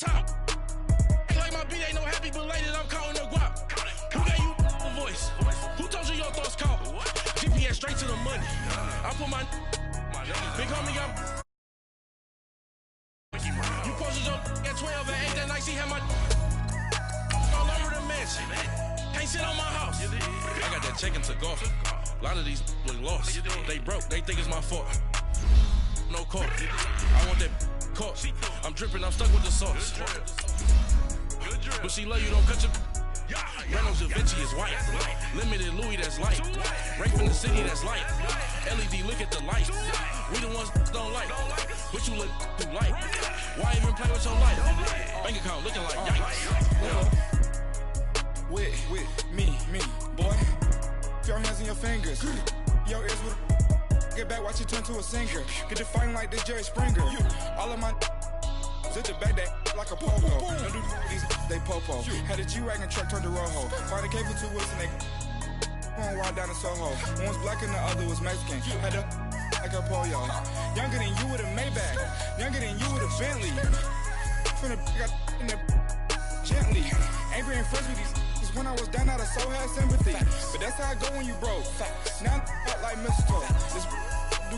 top. Ain't like my beat ain't no happy belated, I'm counting the guap. Who gave you a voice? Who told you your thoughts count? GPS straight to the money. I put my big homie got. You posted your at 12 and 8 that night, she had my all over the mansion. Can't sit on my house. I got that check into golf. A lot of these was lost. They broke, they think it's my fault. No court. I want that caught. I'm dripping, I'm stuck with the sauce. But she love you, don't cut your. Reynolds Da Vinci is white. Limited Louis, that's light. Rape in the city, that's light. LED, look at the light. We the ones don't like. But you look too light. Why even play with your life? Bank account looking like yikes. With me, boy. Your hands in your fingers. Your ears with get back, watch you turn to a singer. Get to fighting like this Jerry Springer. All of my sit the back that like a pogo. Don't do these they popo. Had a G-Wagon truck turned to Rojo. Find a cable 2 wheels and they going wild down in Soho. One was black and the other was Mexican. Had a like a pollo. Younger than you with a Maybach. Younger than you with a Bentley. From the got in the gently. Ain't being friends with these. When I was down out of soul had sympathy. But that's how I go when you broke. Now I'm out like mistletoe. This do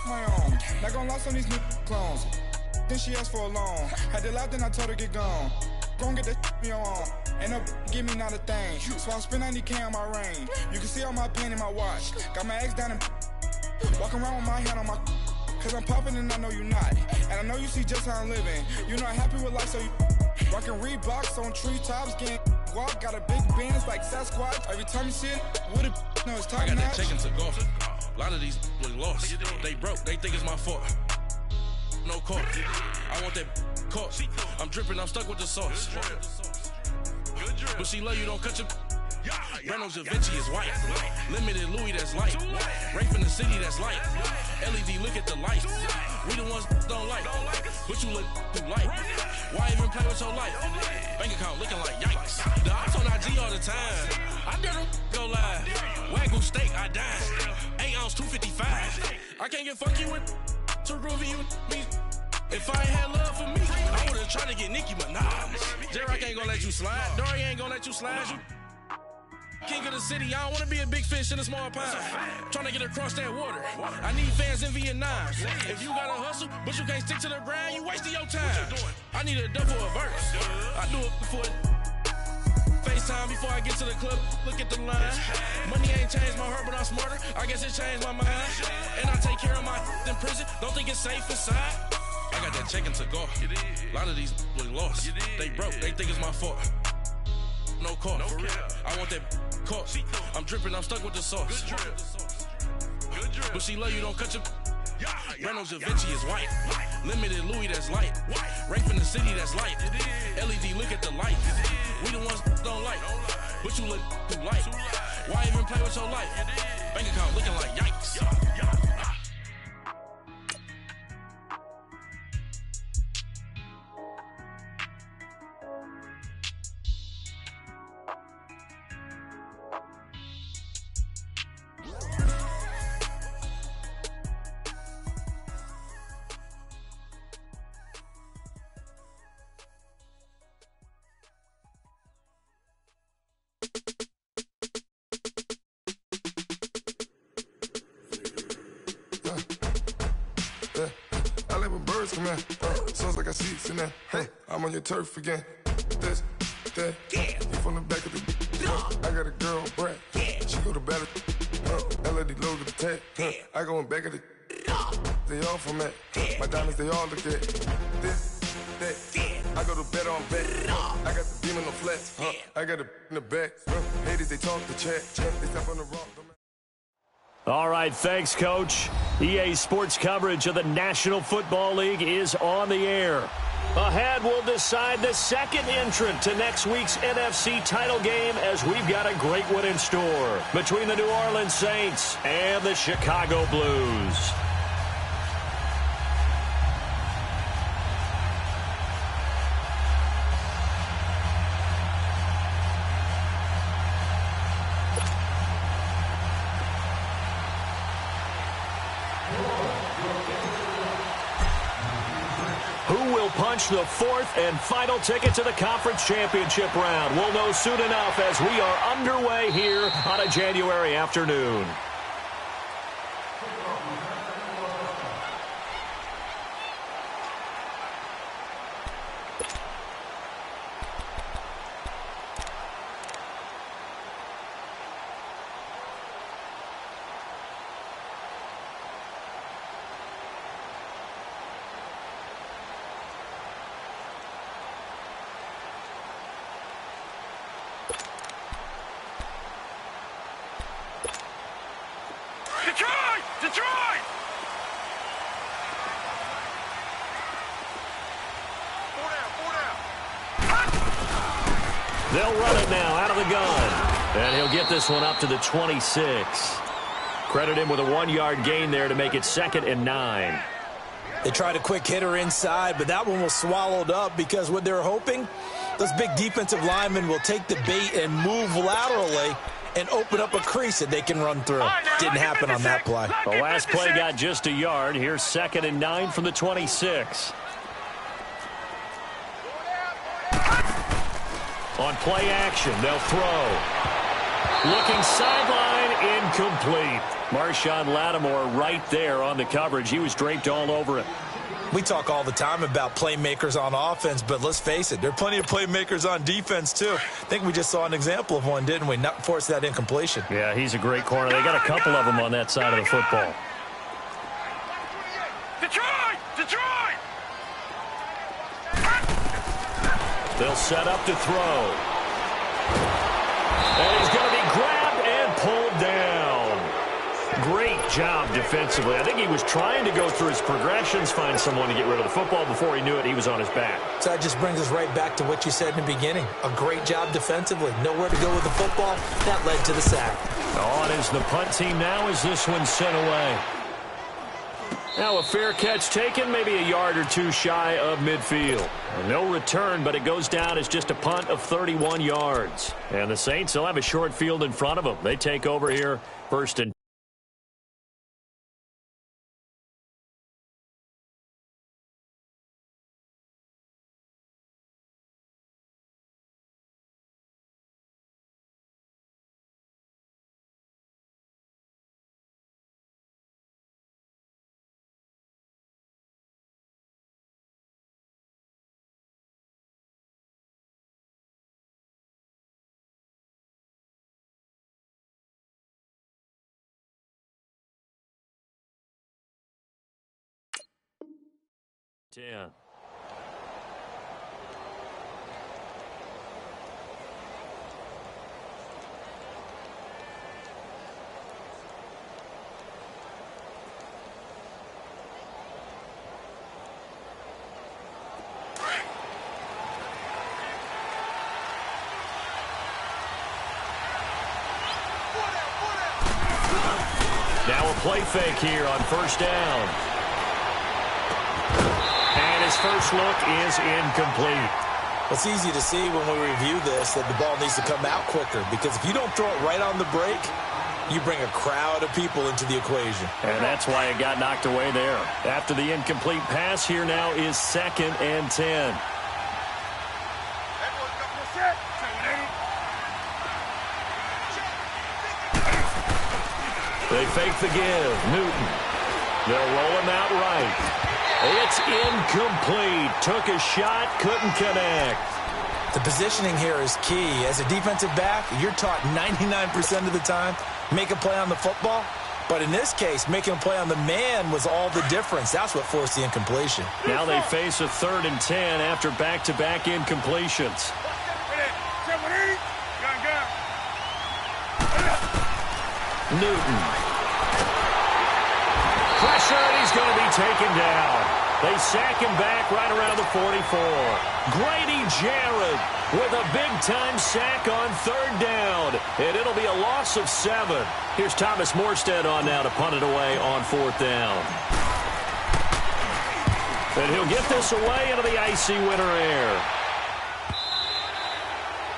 my own. Not gonna lie on these new clones. Then she asked for a loan. Had to laugh, then I told her get gone. Gon' get that me on. Ain't no give me not a thing. So I spend 90K on my range. You can see all my pain in my watch. Got my ex down and walking around with my hand on my. Cause I'm popping and I know you not. And I know you see just how I'm living. You're not happy with life, so you rockin' Reeboks on treetops, getting guap. Got a big bands like Sasquatch. Every time you see it, with it, no, it's top I got notch. that check into golf. A lot of these was lost. They broke, they think it's my fault. No court. I want that caught. I'm dripping, I'm stuck with the sauce. But she love you, don't cut your. Reynolds Da Vinci is white. Limited Louis, that's light. Rape in the city, that's light. LED, look at the light. We the ones don't like. But you look too light. Why even play with your life? Bank account looking like yikes. The ops on IG all the time. I dare them go live. Wagyu steak, I died. 8 ounce, 255. I can't get funky with too groovy you me. If I ain't had love for me, I would've tried to get Nicki Minaj. J-Rock ain't gonna let you slide. Dory ain't gonna let you slide. You king of the city, I don't wanna be a big fish in a small pond. Trying to get across that water. I need fans in Vietnam. If you gotta hustle, but you can't stick to the grind, you wasting your time. I need a double a verse. I do it before FaceTime before I get to the club. Look at the line. Money ain't changed my heart, but I'm smarter. I guess it changed my mind. And I take care of my in prison. Don't think it's safe inside. I got that check into golf. A lot of these was lost. They broke, they think it's my fault. No court. I want that caught. I'm dripping, I'm stuck with the sauce. But she love you, don't cut your. Reynolds Da Vinci is white. Limited Louis, that's light. Rape in the city, that's light. LED, look at the light. We the ones don't like. But you look too light. Why even play with your life? Bank account looking like yikes. I like when birds come in. Sounds like I see it in there. Hey, I'm on your turf again. This, that, you from the back of the. I got a girl, Brad. She go to battle. LED low to the tag. I go in back of the. They all from that. My diamonds, they all look at. This, that. I go to bed on bed. I got the beam in the flats. I got it in the back. Haters, they talk the chat. They step on the rock. All right, thanks, Coach. EA Sports coverage of the National Football League is on the air. Ahead, we'll decide the second entrant to next week's NFC title game as we've got a great one in store between the New Orleans Saints and the Chicago Blues. punch the fourth and final ticket to the conference championship round. We'll know soon enough as we are underway here on a January afternoon. Detroit! They'll run it now out of the gun. And he'll get this one up to the 26. Credit him with a 1-yard gain there to make it 2nd and 9. They tried a quick hitter inside, but that one was swallowed up because what they're hoping, those big defensive linemen will take the bait and move laterally and open up a crease that they can run through. Didn't happen on that play. The last play got just a yard. Here's 2nd and 9 from the 26. On play action, they'll throw. Looking sideline, incomplete. Marshawn Lattimore right there on the coverage. He was draped all over it. We talk all the time about playmakers on offense, but let's face it, there are plenty of playmakers on defense, too. I think we just saw an example of one, didn't we? Not force that incompletion. Yeah, he's a great corner. They got a couple of them on that side of the football. Detroit! Detroit! They'll set up to throw. And he's going to be grabbed and pulled down. Great job defensively. I think he was trying to go through his progressions, find someone to get rid of the football. Before he knew it, he was on his back. So that just brings us right back to what you said in the beginning. A great job defensively. Nowhere to go with the football. That led to the sack. On is the punt team now as this one's sent away. Now a fair catch taken, maybe a yard or two shy of midfield. No return, but it goes down as just a punt of 31 yards. And the Saints, they'll have a short field in front of them. They take over here 1st and 10. Now a play fake here on 1st down. And his first look is incomplete. It's easy to see when we review this that the ball needs to come out quicker, because if you don't throw it right on the break, you bring a crowd of people into the equation. And that's why it got knocked away there. After the incomplete pass, here now is 2nd and 10. They fake the give. Newton. They'll roll him out right. It's incomplete. Took a shot, couldn't connect. The positioning here is key. As a defensive back, you're taught 99% of the time, make a play on the football. But in this case, making a play on the man was all the difference. That's what forced the incompletion. Now they face a 3rd and 10 after back-to-back incompletions. Newton. Pressure, and he's going to be taken down. They sack him back right around the 44. Grady Jarrett with a big-time sack on 3rd down. And it'll be a loss of 7. Here's Thomas Morstead on now to punt it away on 4th down. And he'll get this away into the icy winter air.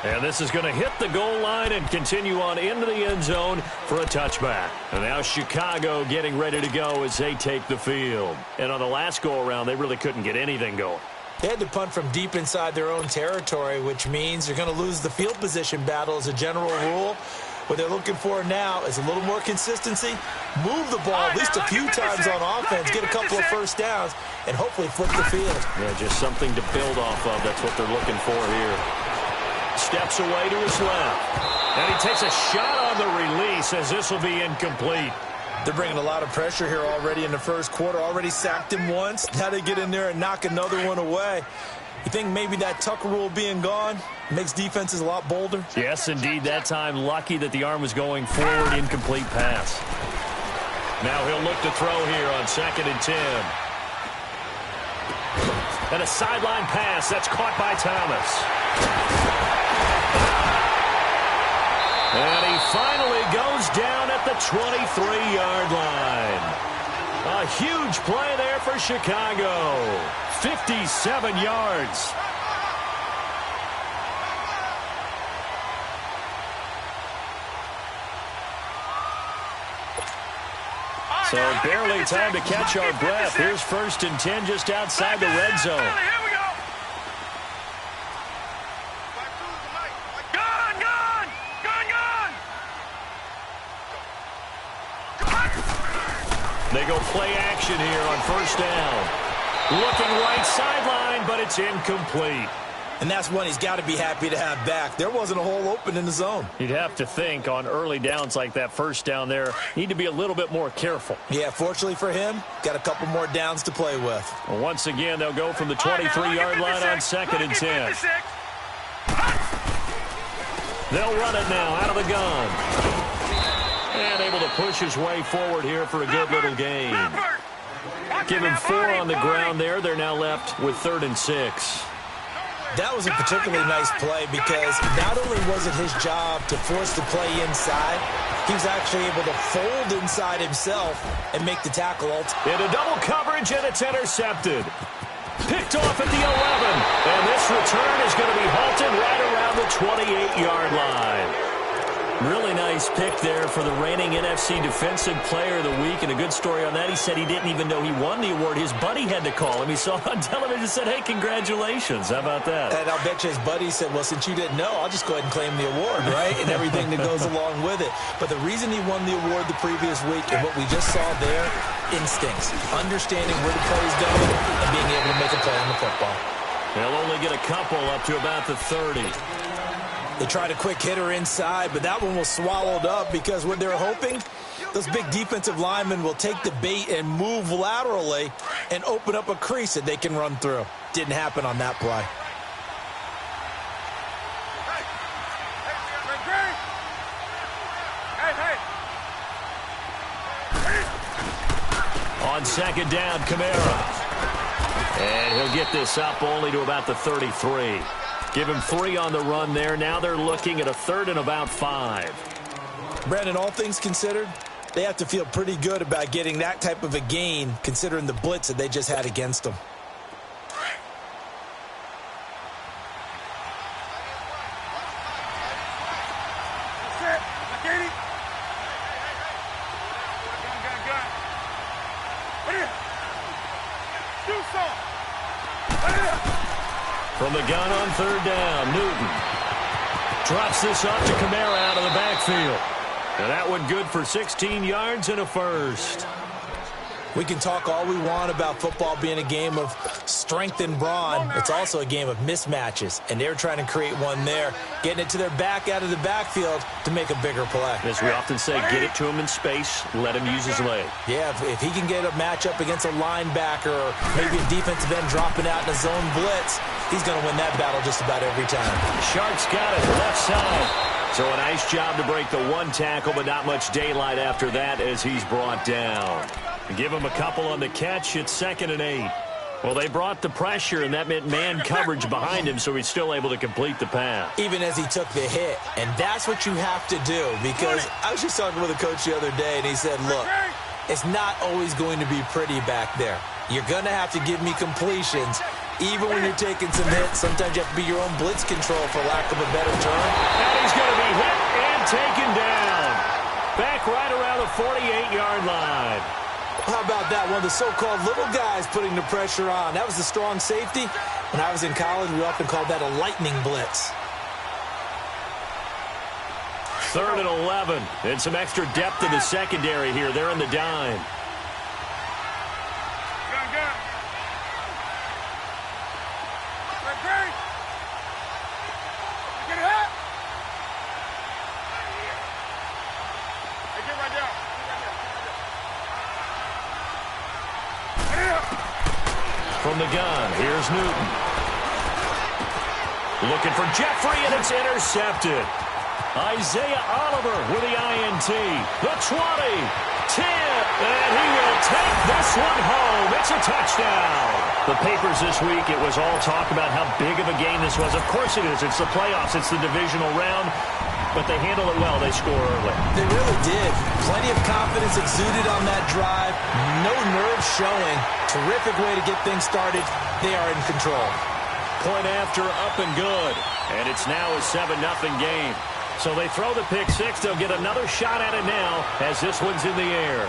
And this is going to hit the goal line and continue on into the end zone for a touchback. And now Chicago getting ready to go as they take the field. And on the last go-around, they really couldn't get anything going. They had to punt from deep inside their own territory, which means you're going to lose the field position battle as a general rule. What they're looking for now is a little more consistency, move the ball at least a few times on offense, get a couple of first downs, and hopefully flip the field. Yeah, just something to build off of. That's what they're looking for here. Steps away to his left. And he takes a shot on the release as this will be incomplete. They're bringing a lot of pressure here already in the first quarter. Already sacked him once. Now they get in there and knock another one away. You think maybe that Tucker rule being gone makes defenses a lot bolder? Yes, indeed. That time, lucky that the arm was going forward. Incomplete pass. Now he'll look to throw here on 2nd and 10. And a sideline pass. That's caught by Thomas. And he finally goes down at the 23-yard line. A huge play there for Chicago. 57 yards. So barely time to catch our breath. Here's 1st and 10 just outside the red zone. Here we go. Gun, gun, gun, gun. They go play action here on 1st down. Looking right sideline, but it's incomplete. And that's one he's got to be happy to have back. There wasn't a hole open in the zone. You'd have to think on early downs like that 1st down there, need to be a little bit more careful. Yeah, fortunately for him, got a couple more downs to play with. Well, once again, they'll go from the 23-yard line on 2nd and 10. They'll run it now out of the gun. And able to push his way forward here for a good little gain. Give him 4 on the ground there. They're now left with 3rd and 6. That was a particularly nice play because not only was it his job to force the play inside, he was actually able to fold inside himself and make the tackle. Into double coverage, and it's intercepted. Picked off at the 11. And this return is going to be halted right around the 28-yard line. Really nice pick there for the reigning NFC Defensive Player of the Week, and a good story on that. He said he didn't even know he won the award. His buddy had to call him. He saw it on television and said, hey, congratulations. How about that? And I'll bet you his buddy said, well, since you didn't know, I'll just go ahead and claim the award, right? And everything that goes along with it. But the reason he won the award the previous week and what we just saw there, instincts, understanding where the play is going and being able to make a play on the football. They'll only get a couple up to about the 30. They tried a quick hitter inside, but that one was swallowed up because what they're hoping, those big defensive linemen will take the bait and move laterally and open up a crease that they can run through. Didn't happen on that play. On 2nd down, Kamara. And he'll get this up only to about the 33. Give him 3 on the run there. Now they're looking at a 3rd and about 5. Brandon, all things considered, they have to feel pretty good about getting that type of a gain considering the blitz that they just had against them. From the gun on 3rd down, Newton drops this off to Kamara out of the backfield. And that one good for 16 yards and a 1st. We can talk all we want about football being a game of strength and brawn. It's also a game of mismatches, and they're trying to create one there, getting it to their back out of the backfield to make a bigger play. As we often say, get it to him in space, let him use his leg. Yeah, if he can get a matchup against a linebacker or maybe a defensive end dropping out in a zone blitz, he's going to win that battle just about every time. Sharks got it, left side. So a nice job to break the 1 tackle, but not much daylight after that as he's brought down. Give him a couple on the catch. It's 2nd and 8. Well, they brought the pressure, and that meant man coverage behind him, so he's still able to complete the pass. Even as he took the hit. And that's what you have to do, because I was just talking with a coach the other day, and he said, look, it's not always going to be pretty back there. You're going to have to give me completions. Even when you're taking some hits, sometimes you have to be your own blitz control, for lack of a better term. And he's going to be hit and taken down. Back right around the 48-yard line. How about that? One of the so-called little guys putting the pressure on. That was the strong safety. When I was in college, we often called that a lightning blitz. 3rd and 11. And some extra depth in the secondary here. They're in the dime. From the gun, here's Newton. Looking for Jeffrey, and it's intercepted. Isaiah Oliver with the INT. The 20, 10, and he will take this one home. It's a touchdown. The papers this week, it was all talk about how big of a game this was. Of course it is. It's the playoffs. It's the divisional round. But they handle it well. They score early. They really did. Plenty of confidence exuded on that drive. No nerves showing. Terrific way to get things started. They are in control. Point after, up and good. And it's now a 7-0 game. So they throw the pick six. They'll get another shot at it now as this one's in the air.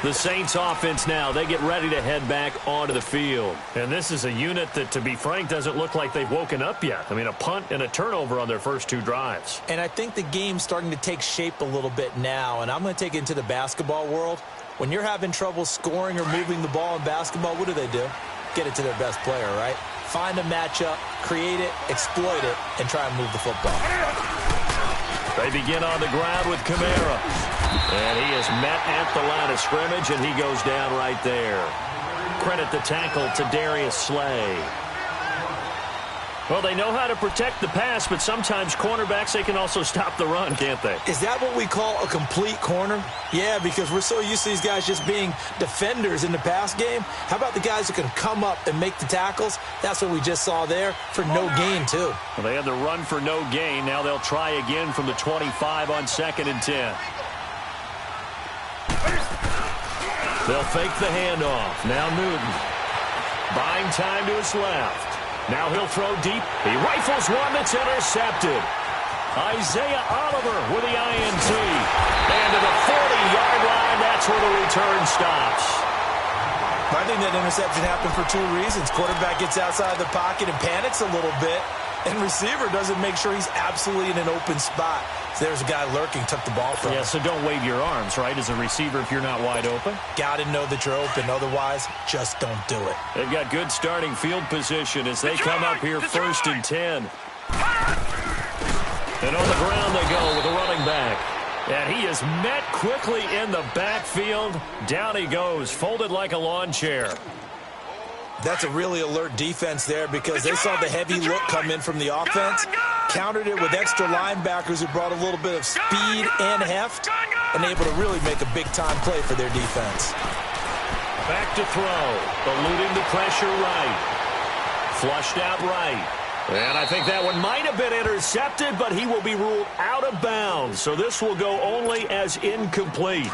The Saints offense now, they get ready to head back onto the field. And this is a unit that, to be frank, doesn't look like they've woken up yet. I mean, a punt and a turnover on their first 2 drives. And I think the game's starting to take shape a little bit now. And I'm going to take it into the basketball world. When you're having trouble scoring or moving the ball in basketball, what do? Get it to their best player, right? Find a matchup, create it, exploit it, and try and move the football. They begin on the ground with Kamara. And he is met at the line of scrimmage, and he goes down right there. Credit the tackle to Darius Slay. Well, they know how to protect the pass, but sometimes cornerbacks, they can also stop the run, can't they? Is that what we call a complete corner? Yeah, because we're so used to these guys just being defenders in the pass game. How about the guys who can come up and make the tackles? That's what we just saw there for no gain, too. Well, they had the run for no gain. Now they'll try again from the 25 on 2nd and 10. They'll fake the handoff. Now Newton. Buying time to his left. Now he'll throw deep. He rifles one that's intercepted. Isaiah Oliver with the INT. And to the 40-yard line, that's where the return stops. I think that interception happened for 2 reasons. Quarterback gets outside the pocket and panics a little bit. And receiver doesn't make sure he's absolutely in an open spot. So there's a guy lurking, took the ball from him. Yeah, so don't wave your arms, right, as a receiver if you're not wide open. Got to know that you're open. Otherwise, just don't do it. They've got good starting field position as they come up here 1st and 10. And on the ground they go with the running back. And he is met quickly in the backfield. Down he goes, folded like a lawn chair. That's a really alert defense there because they saw the heavy look come in from the offense, countered it with extra linebackers who brought a little bit of speed and heft, and able to really make a big-time play for their defense. Back to throw, eluding the pressure right. Flushed out right. And I think that one might have been intercepted, but he will be ruled out of bounds. So this will go only as incomplete.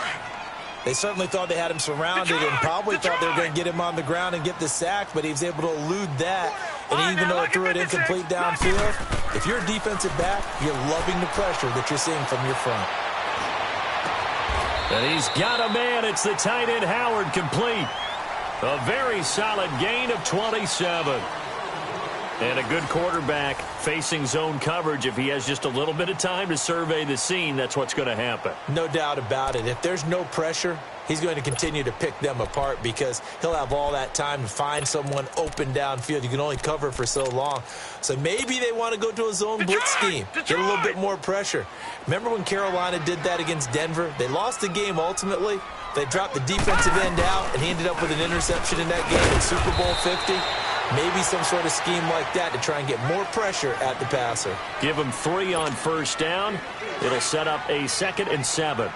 They certainly thought they had him surrounded and probably thought they were going to get him on the ground and get the sack, but he was able to elude that. And even though it threw it incomplete downfield, if you're a defensive back, you're loving the pressure that you're seeing from your front. And he's got a man. It's the tight end Howard complete. A very solid gain of 27. And a good quarterback facing zone coverage. If he has just a little bit of time to survey the scene, that's what's going to happen. No doubt about it. If there's no pressure, he's going to continue to pick them apart because he'll have all that time to find someone open downfield. You can only cover for so long. So maybe they want to go to a zone blitz scheme, get a little bit more pressure. Remember when Carolina did that against Denver? They lost the game ultimately. They dropped the defensive end out, and he ended up with an interception in that game in Super Bowl 50. Maybe some sort of scheme like that to try and get more pressure at the passer. Give him 3 on first down. It'll set up a 2nd and 7.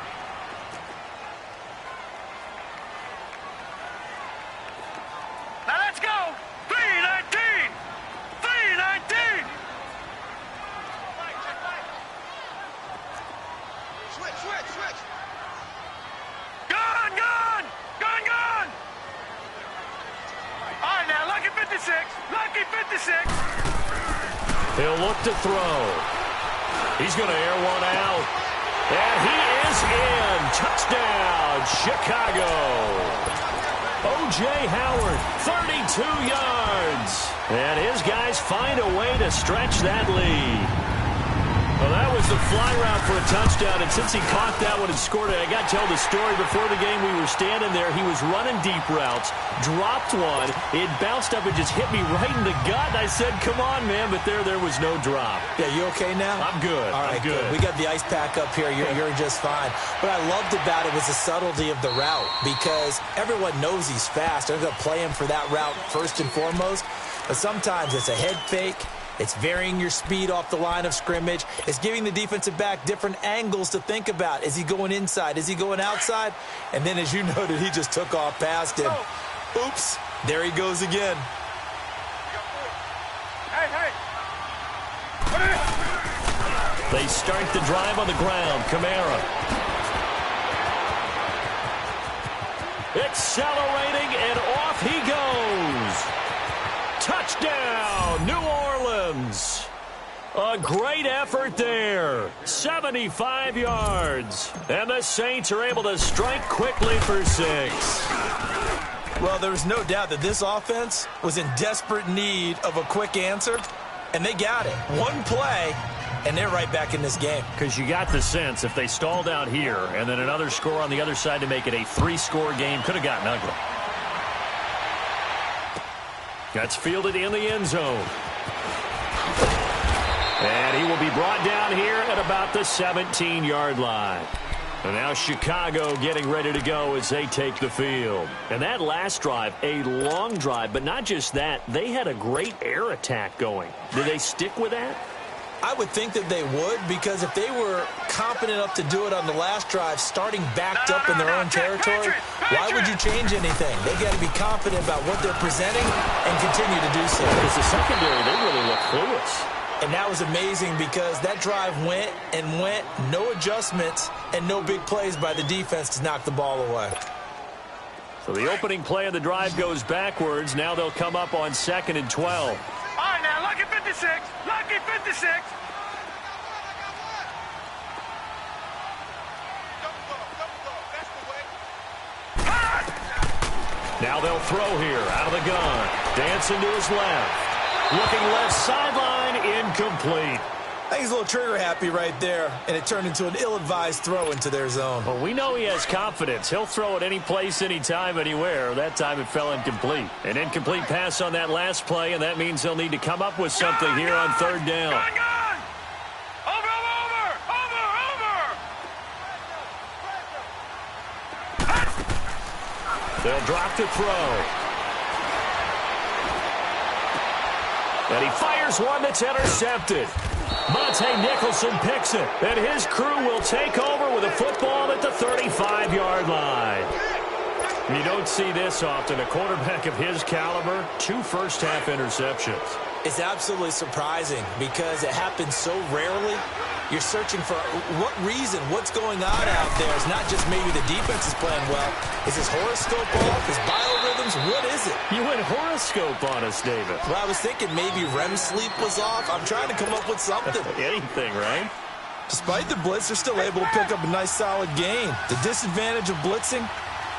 Now let's go. 3-19. 3-19. Switch. Gun. All right, now, lucky 56. Lucky 56. He'll look to throw. He's going to air one out. And he is in. Touchdown, Chicago. O.J. Howard, 32 yards. And his guys find a way to stretch that lead. Well, that was the fly route for a touchdown, and since he caught that one and scored it, I got to tell the story. Before the game, we were standing there. He was running deep routes, dropped one. It bounced up and just hit me right in the gut. And I said, come on, man, but there was no drop. Yeah, you okay now? I'm good. All right, I'm good. We got the ice pack up here. You're just fine. What I loved about it was the subtlety of the route, because everyone knows he's fast. They're going to play him for that route first and foremost, but sometimes it's a head fake. It's varying your speed off the line of scrimmage. It's giving the defensive back different angles to think about. Is he going inside? Is he going outside? And then, as you noted, he just took off past him. Oops, there he goes again. Hey. They start the drive on the ground. Kamara. Accelerating, and off he goes. Touchdown, New Orleans. A great effort there. 75 yards. And the Saints are able to strike quickly for 6. Well, there was no doubt that this offense was in desperate need of a quick answer, and they got it. One play, and they're right back in this game. Because you got the sense if they stalled out here and then another score on the other side to make it a 3-score game, could have gotten ugly. That's fielded in the end zone. And he will be brought down here at about the 17-yard line. And now Chicago getting ready to go as they take the field. And that last drive, a long drive, but not just that, they had a great air attack going. Did they stick with that? I would think that they would, because if they were competent enough to do it on the last drive, starting backed up in their own territory, why would you change anything? They got to be confident about what they're presenting and continue to do so. Because the secondary, they really look clueless. And that was amazing, because that drive went and went, no adjustments, and no big plays by the defense to knock the ball away. So the opening play of the drive goes backwards. Now they'll come up on 2nd and 12. All right, now, lucky 56. Lucky 56. Now they'll throw here out of the gun. Dancing to his left. Looking left sideline, incomplete. I think he's a little trigger happy right there, and it turned into an ill-advised throw into their zone. Well, we know he has confidence. He'll throw it any place, anytime, anywhere. That time it fell incomplete. An incomplete pass on that last play, and that means they'll need to come up with something here on 3rd down. Gun! Over! They'll drop to throw. And he fires one that's intercepted. Monte Nicholson picks it, and his crew will take over with a football at the 35-yard line. You don't see this often. A quarterback of his caliber, 2 first-half interceptions. It's absolutely surprising because it happens so rarely. You're searching for what reason, what's going on out there. It's not just maybe the defense is playing well. Is his horoscope off? His biorhythms? What is it? You went horoscope on us, David. Well, I was thinking maybe REM sleep was off. I'm trying to come up with something. Anything, right? Despite the blitz, they're still able to pick up a nice, solid gain. The disadvantage of blitzing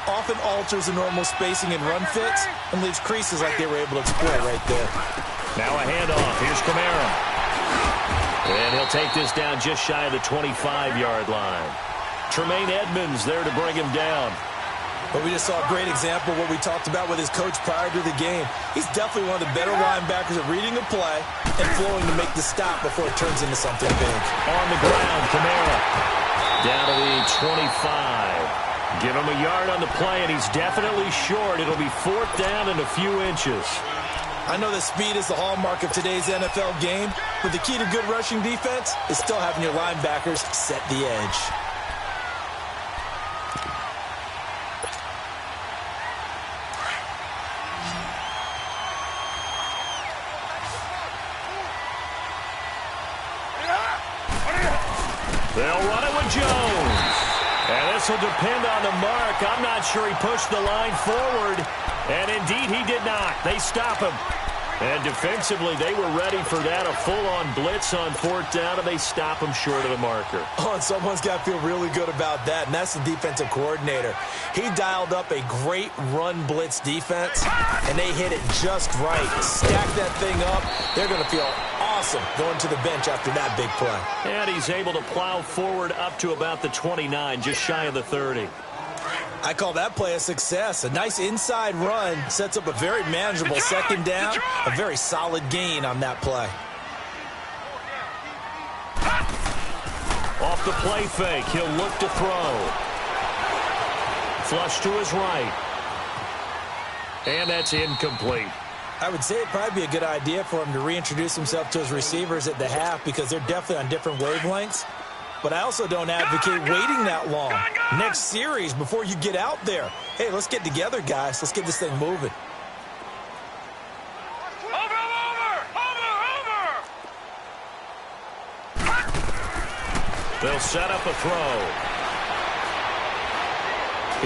often alters the normal spacing and run fits and leaves creases like they were able to exploit right there. Now a handoff. Here's Kamara. And he'll take this down just shy of the 25-yard line. Tremaine Edmonds there to bring him down. But we just saw a great example of what we talked about with his coach prior to the game. He's definitely one of the better linebackers at reading the play and flowing to make the stop before it turns into something big. On the ground, Kamara. Down to the 25. Give him a yard on the play, and he's definitely short. It'll be 4th down and a few inches. I know that speed is the hallmark of today's NFL game, but the key to good rushing defense is still having your linebackers set the edge. They'll run it with Jones. And this will depend on the mark. I'm not sure he pushed the line forward. And indeed, he did not. They stop him. And defensively, they were ready for that, a full-on blitz on 4th down, and they stop them short of the marker. Oh, and someone's got to feel really good about that, and that's the defensive coordinator. He dialed up a great run blitz defense, and they hit it just right. Stack that thing up. They're going to feel awesome going to the bench after that big play. And he's able to plow forward up to about the 29, just shy of the 30. I call that play a success. A nice inside run sets up a very manageable 2nd down, a very solid gain on that play. Off the play fake, he'll look to throw. Flush to his right. And that's incomplete. I would say it'd probably be a good idea for him to reintroduce himself to his receivers at the half because they're definitely on different wavelengths. But I also don't advocate waiting that long. Next series, before you get out there. Hey, let's get together, guys. Let's get this thing moving. They'll set up a throw.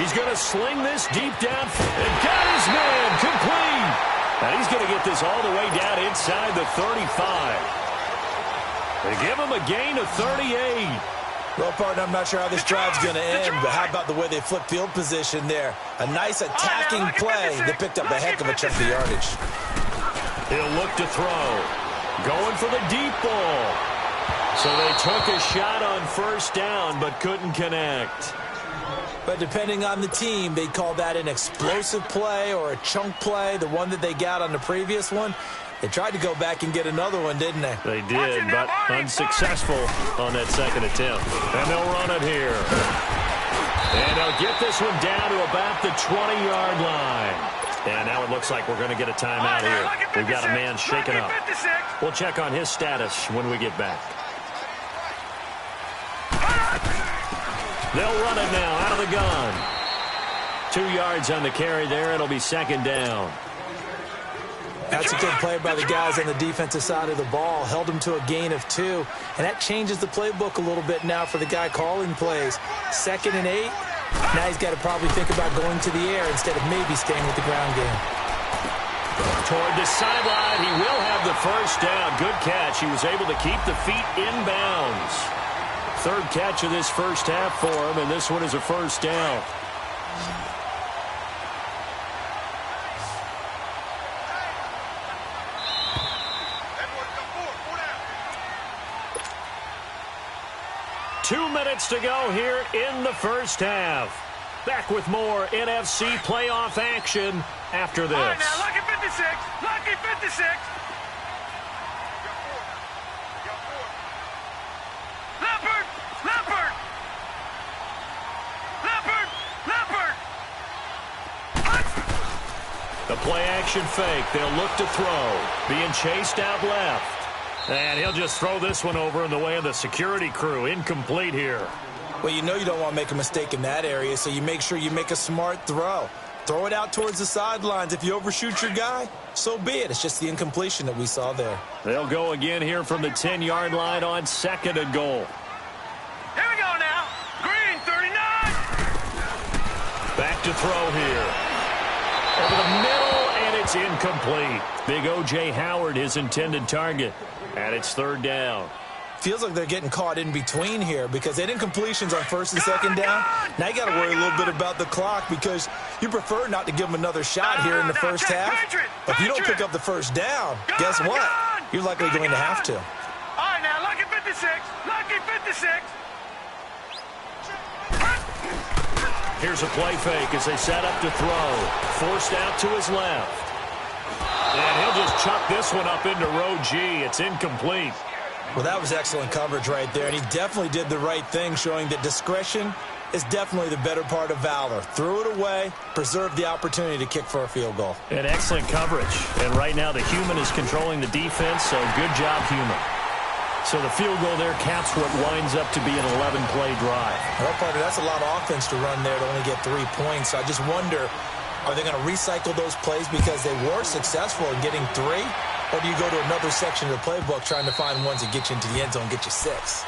He's going to sling this deep down and got his man complete. And he's going to get this all the way down inside the 35. They give him a gain of 38. Well, partner, I'm not sure how this drive's going to end, but how about the way they flip field position there? A nice attacking play that picked up a heck of a chunk of yardage. He'll look to throw. Going for the deep ball. So they took a shot on 1st down, but couldn't connect. But depending on the team, they'd call that an explosive play or a chunk play, the one that they got on the previous one. They tried to go back and get another one, didn't they? They did, but unsuccessful on that 2nd attempt. And they'll run it here. And they'll get this one down to about the 20-yard line. And now it looks like we're going to get a timeout here. We've got a man shaken up. We'll check on his status when we get back. They'll run it now out of the gun. 2 yards on the carry there. It'll be 2nd down. That's a good play by the guys on the defensive side of the ball. Held them to a gain of 2. And that changes the playbook a little bit now for the guy calling plays. 2nd and 8. Now he's got to probably think about going to the air instead of maybe staying with the ground game. Toward the sideline, he will have the 1st down. Good catch. He was able to keep the feet in bounds. 3rd catch of this 1st half for him, and this one is a 1st down. Two minutes to go here in the 1st half. Back with more NFC playoff action after this. All right, now, lucky 56. Lucky 56. Leopard. Leopard. Leopard. Leopard. The play action fake. They'll look to throw. Being chased out left. And he'll just throw this one over in the way of the security crew. Incomplete here. Well, you know you don't want to make a mistake in that area, so you make sure you make a smart throw. Throw it out towards the sidelines. If you overshoot your guy, so be it. It's just the incompletion that we saw there. They'll go again here from the 10-yard line on 2nd and goal. Here we go now. Green, 39. Back to throw here. Over the middle, and it's incomplete. Big O.J. Howard, his intended target. And it's 3rd down. Feels like they're getting caught in between here because they did incompletions on 1st and 2nd down. Now you got to worry a little bit about the clock because you prefer not to give them another shot here in the 1st half. But if you don't pick up the 1st down, guess what? You're likely going to have to. All right, now, lucky 56. Lucky 56. Here's a play fake as they set up to throw. Forced out to his left. And he'll just chuck this one up into row G. It's incomplete. Well, that was excellent coverage right there, and he definitely did the right thing, showing that discretion is definitely the better part of valor. Threw it away, preserved the opportunity to kick for a field goal. And excellent coverage. And right now the human is controlling the defense, so good job, human. So the field goal there caps what winds up to be an 11-play drive. Well, partner, that's a lot of offense to run there to only get 3 points. So I just wonder, are they going to recycle those plays because they were successful in getting 3? Or do you go to another section of the playbook trying to find ones that get you into the end zone and get you 6?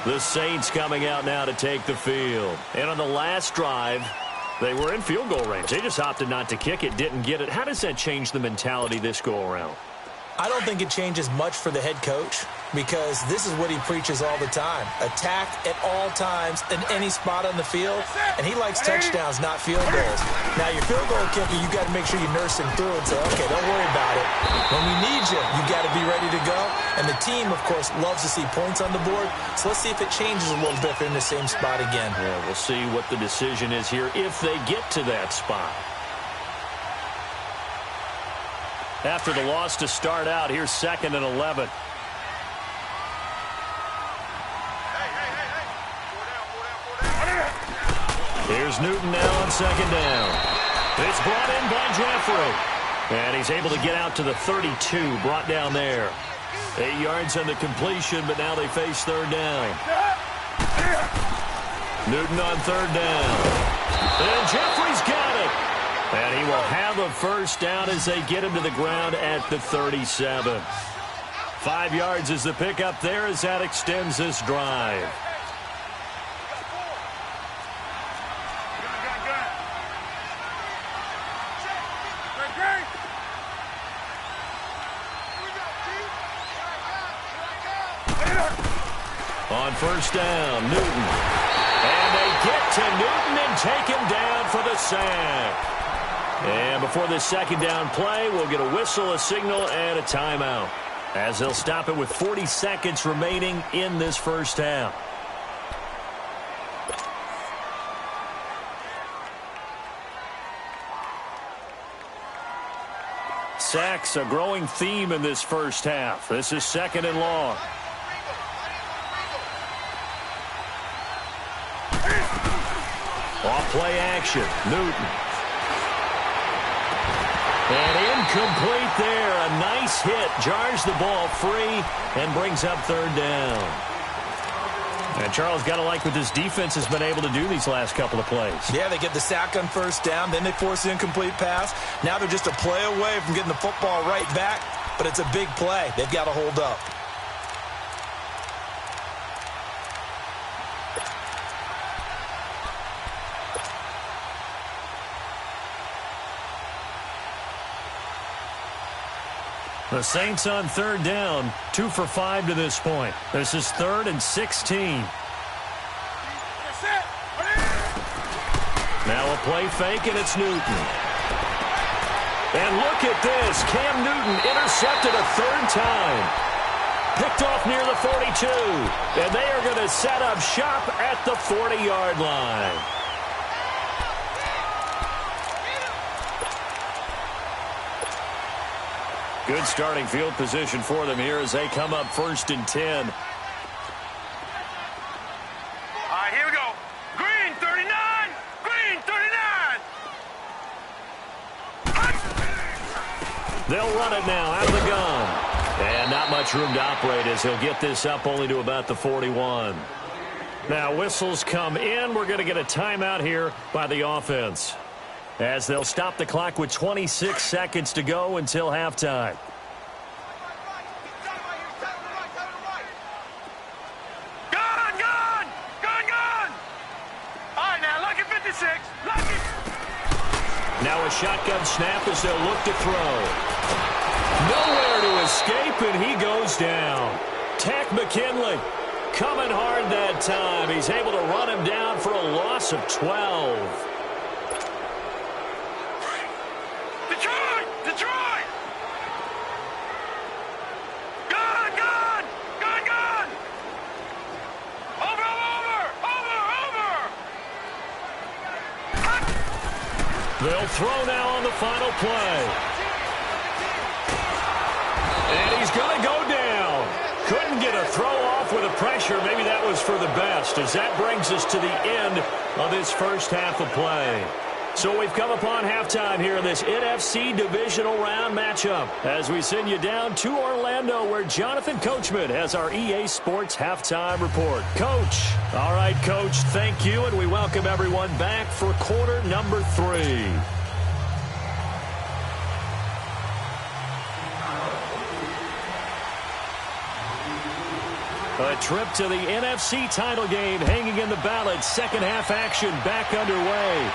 The Saints coming out now to take the field. And on the last drive, They were in field goal range. They just opted not to kick it, didn't get it. How does that change the mentality this go-around? I don't think it changes much for the head coach because this is what he preaches all the time. Attack at all times in any spot on the field, and he likes touchdowns, not field goals. Now, your field goal kicker, you got to make sure you nurse him through and say, okay, don't worry about it. When we need you, you got to be ready to go. And the team, of course, loves to see points on the board, so let's see if it changes a little bit if they're in the same spot again. Yeah, we'll see what the decision is here if they get to that spot. After the loss to start out, here's 2nd and 11. Here's Newton now on 2nd down. It's brought in by Jeffrey. And he's able to get out to the 32, brought down there. 8 yards on the completion, but now they face 3rd down. Newton on 3rd down. And Jeffrey's got it. And he will have a first down as they get him to the ground at the 37. 5 yards is the pickup there as that extends this drive. On 1st down, Newton. And they get to Newton and take him down for the sack. And before this 2nd down play, we'll get a whistle, a signal, and a timeout, as they'll stop it with 40 seconds remaining in this first half. Sacks, a growing theme in this first half. This is 2nd and long. Off play action, Newton. And incomplete there. A nice hit. Jars the ball free and brings up 3rd down. And Charles, got to like what this defense has been able to do these last couple of plays. Yeah, they get the sack on 1st down. Then they force the incomplete pass. Now they're just a play away from getting the football right back. But it's a big play. They've got to hold up. The Saints on 3rd down, 2 for 5 to this point. This is 3rd and 16. Now a play fake, and it's Newton. And look at this. Cam Newton intercepted a 3rd time. Picked off near the 42. And they are going to set up shop at the 40-yard line. Good starting field position for them here as they come up 1st and 10. All right, here we go. Green, 39. Green, 39. They'll run it now out of the gun. And not much room to operate as he'll get this up only to about the 41. Now whistles come in. We're going to get a timeout here by the offense, as they'll stop the clock with 26 seconds to go until halftime. Gun, gun! Gun, gun! All right, now, lucky 56. Lucky. Now a shotgun snap as they'll look to throw. Nowhere to escape, and he goes down. Tack McKinley coming hard that time. He's able to run him down for a loss of 12. Detroit! Gun, gun! Gun, gun! Over! They'll throw now on the final play. And he's going to go down. Couldn't get a throw off with the pressure. Maybe that was for the best, as that brings us to the end of this first half of play. So we've come upon halftime here in this NFC divisional round matchup as we send you down to Orlando, where Jonathan Coachman has our EA Sports halftime report. Coach. All right, Coach, thank you, and we welcome everyone back for quarter number 3. A trip to the NFC title game hanging in the balance. Second half action back underway.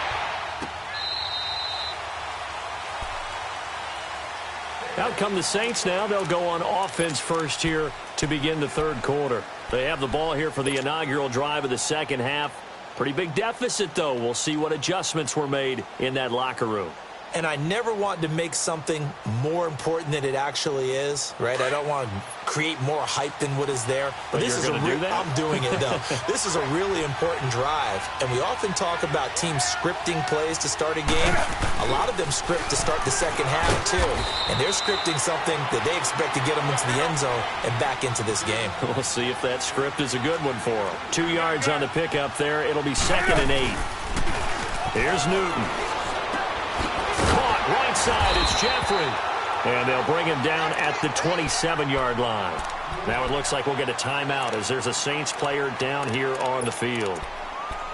Out come the Saints now. They'll go on offense first here to begin the third quarter. They have the ball here for the inaugural drive of the second half. Pretty big deficit, though. We'll see what adjustments were made in that locker room. And I never want to make something more important than it actually is, right? I don't want to create more hype than what is there. But this is I'm doing it, though. This is a really important drive. And we often talk about teams scripting plays to start a game. A lot of them script to start the second half, too. And they're scripting something that they expect to get them into the end zone and back into this game. We'll see if that script is a good one for them. 2 yards on the pickup there. It'll be 2nd and 8. Here's Newton. Right side, it's Jeffrey. And they'll bring him down at the 27-yard line. Now it looks like we'll get a timeout as there's a Saints player down here on the field.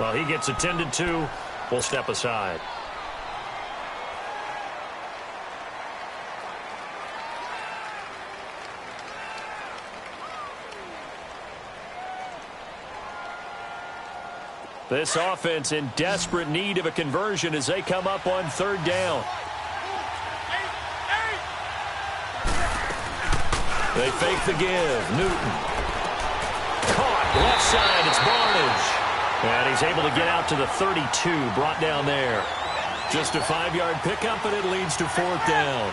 Well, he gets attended to. We'll step aside. This offense in desperate need of a conversion as they come up on 3rd down. They fake the give. Newton. Caught. Left side. It's Barnage. And he's able to get out to the 32. Brought down there. Just a 5-yard pickup, and it leads to 4th down.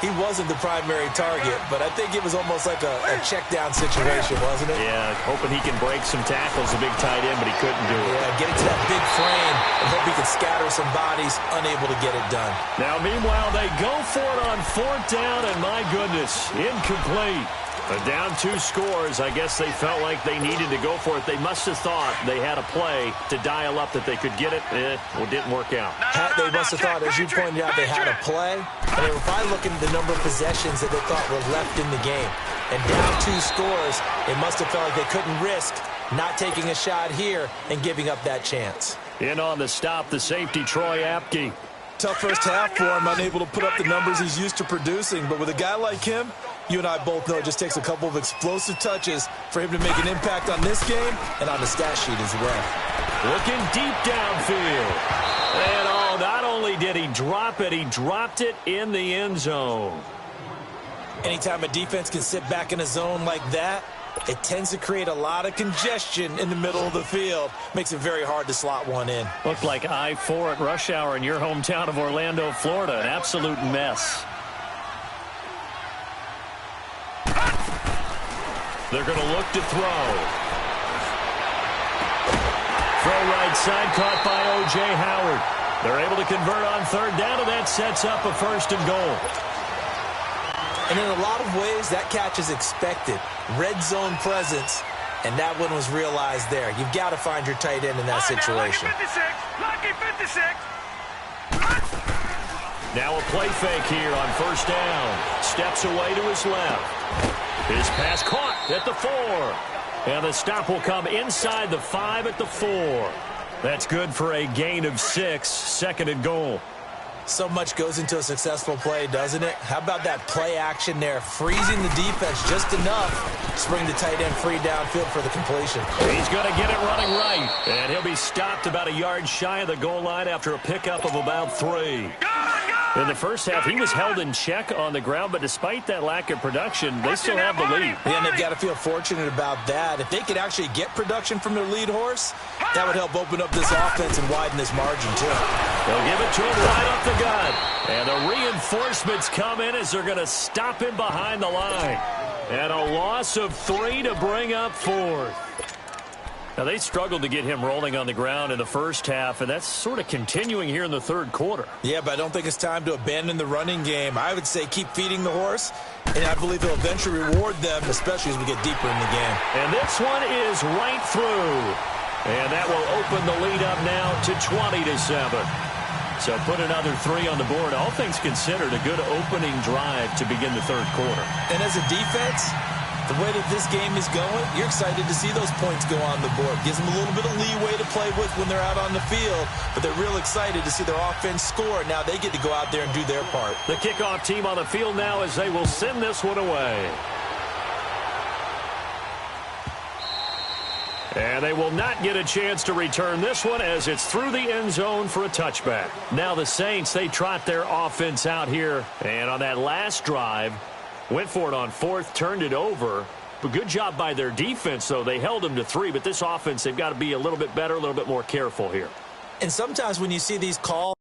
He wasn't the primary target, but I think it was almost like a check-down situation, wasn't it? Yeah, hoping he can break some tackles, a big tight end, but he couldn't do it. Yeah, get it to that big frame and hope he can scatter some bodies, unable to get it done. Now, meanwhile, they go for it on 4th down, and my goodness, incomplete. Down 2 scores. I guess they felt like they needed to go for it. They must have thought they had a play to dial up that they could get it. Well, it didn't work out. They must have thought, as you pointed out, they had a play. And they were probably looking at the number of possessions that they thought were left in the game. And down 2 scores, they must have felt like they couldn't risk not taking a shot here and giving up that chance. In on the stop, the safety, Troy Apke. Tough first half for him, unable to put up the numbers he's used to producing. But with a guy like him, you and I both know it just takes a couple of explosive touches for him to make an impact on this game and on the stat sheet as well. Looking deep downfield. And not only did he drop it, he dropped it in the end zone. Anytime a defense can sit back in a zone like that, it tends to create a lot of congestion in the middle of the field. Makes it very hard to slot one in. Looked like I-4 at rush hour in your hometown of Orlando, Florida. An absolute mess. They're going to look to throw. Throw right side, caught by O.J. Howard. They're able to convert on 3rd down, and that sets up a 1st and goal. And in a lot of ways, that catch is expected. Red zone presence, and that one was realized there. You've got to find your tight end in that situation. Lucky 56. Now a play fake here on 1st down. Steps away to his left. His pass caught at the 4. And the stop will come inside the 5 at the 4. That's good for a gain of 6, 2nd and goal. So much goes into a successful play, doesn't it? How about that play action there? Freezing the defense just enough to bring the tight end free downfield for the completion. He's going to get it running right. And he'll be stopped about a yard shy of the goal line after a pickup of about 3. In the first half, he was held in check on the ground, but despite that lack of production, they still have the lead. Yeah, and they've got to feel fortunate about that. If they could actually get production from their lead horse, that would help open up this offense and widen this margin, too. They'll give it to him right up the gut. And the reinforcements come in as they're going to stop him behind the line. And a loss of 3 to bring up 4th. Now, they struggled to get him rolling on the ground in the first half, and that's sort of continuing here in the 3rd quarter. Yeah, but I don't think it's time to abandon the running game. I would say keep feeding the horse, and I believe he'll eventually reward them, especially as we get deeper in the game. And this one is right through. And that will open the lead up now to 20-7. So put another 3 on the board. All things considered, a good opening drive to begin the 3rd quarter. And as a defense, the way that this game is going, you're excited to see those points go on the board. Gives them a little bit of leeway to play with when they're out on the field, but they're real excited to see their offense score. Now they get to go out there and do their part. The kickoff team on the field now as they will send this one away. And they will not get a chance to return this one as it's through the end zone for a touchback. Now the Saints, they trot their offense out here. And on that last drive, went for it on fourth, turned it over. But good job by their defense, though. They held them to 3. But this offense, they've got to be a little bit better, a little bit more careful here. And sometimes when you see these calls,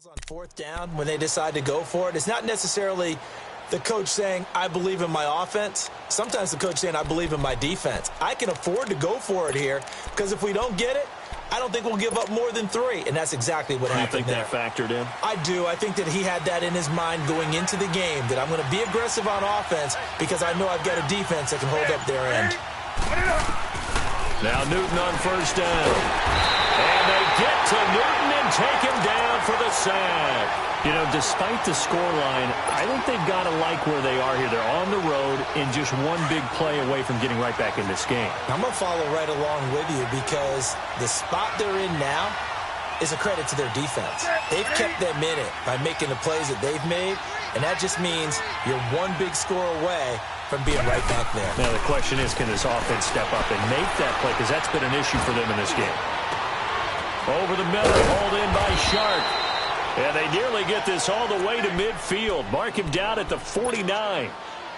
on fourth down, when they decide to go for it, it's not necessarily the coach saying, I believe in my offense. Sometimes the coach saying, I believe in my defense. I can afford to go for it here because if we don't get it, I don't think we'll give up more than 3. And that's exactly what happened there. You think that factored in? I do. I think that he had that in his mind going into the game, that I'm going to be aggressive on offense because I know I've got a defense that can hold up their end. Now Newton on first down. And they get to Newton and take him down for the sack. You know, despite the scoreline, I think they've got to like where they are here. They're on the road and just one big play away from getting right back in this game. I'm going to follow right along with you because the spot they're in now is a credit to their defense. They've kept them in it by making the plays that they've made, and that just means you're one big score away from being right back there. Now the question is, can this offense step up and make that play? Because that's been an issue for them in this game. Over the middle, hauled in by Shark. And they nearly get this all the way to midfield. Mark him down at the 49.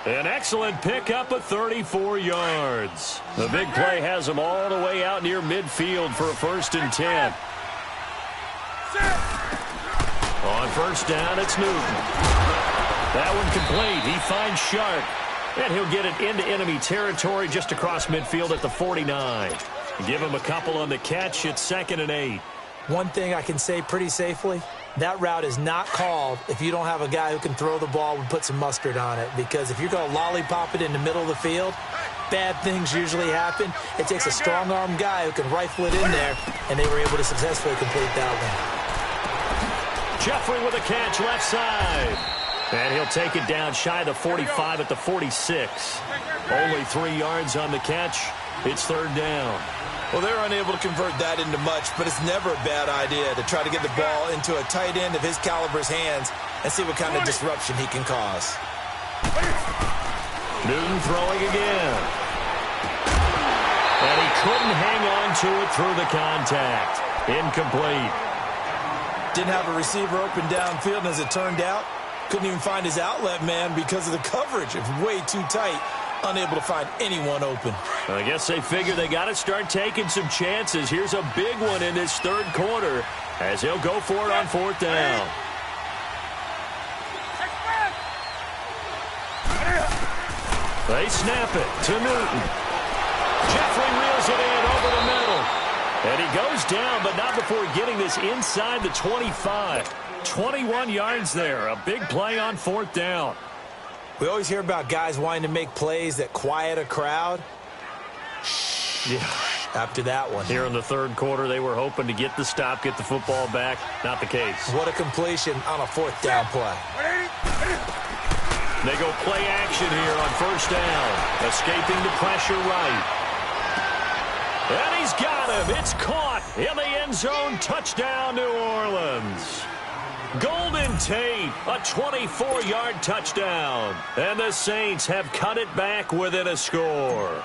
An excellent pickup of 34 yards. The big play has them all the way out near midfield for a 1st and 10. On first down, it's Newton. That one complete. He finds Shark. And he'll get it into enemy territory just across midfield at the 49. Give him a couple on the catch. It's 2nd and 8. One thing I can say pretty safely, that route is not called if you don't have a guy who can throw the ball and put some mustard on it. Because if you're going to lollipop it in the middle of the field, bad things usually happen. It takes a strong-arm guy who can rifle it in there, and they were able to successfully complete that one. Jeffrey with a catch left side. And he'll take it down shy of the 45 at the 46. Only 3 yards on the catch. It's 3rd down. Well, they're unable to convert that into much, but it's never a bad idea to try to get the ball into a tight end of his caliber's hands and see what kind of disruption he can cause. Newton throwing again. And he couldn't hang on to it through the contact. Incomplete. Didn't have a receiver open downfield, and as it turned out, couldn't even find his outlet man because of the coverage. It was way too tight. Unable to find anyone open. I guess they figure they got to start taking some chances. Here's a big one in this 3rd quarter as he'll go for it on 4th down. They snap it to Newton. Jeffrey reels it in over the middle. And he goes down, but not before getting this inside the 25. 21 yards there. A big play on 4th down. We always hear about guys wanting to make plays that quiet a crowd. Yeah. After that one. Here in the 3rd quarter, they were hoping to get the stop, get the football back. Not the case. What a completion on a 4th down play. They go play action here on 1st down. Escaping the pressure right. And he's got him. It's caught in the end zone. Touchdown, New Orleans. Golden Tate, a 24-yard touchdown. And the Saints have cut it back within a score.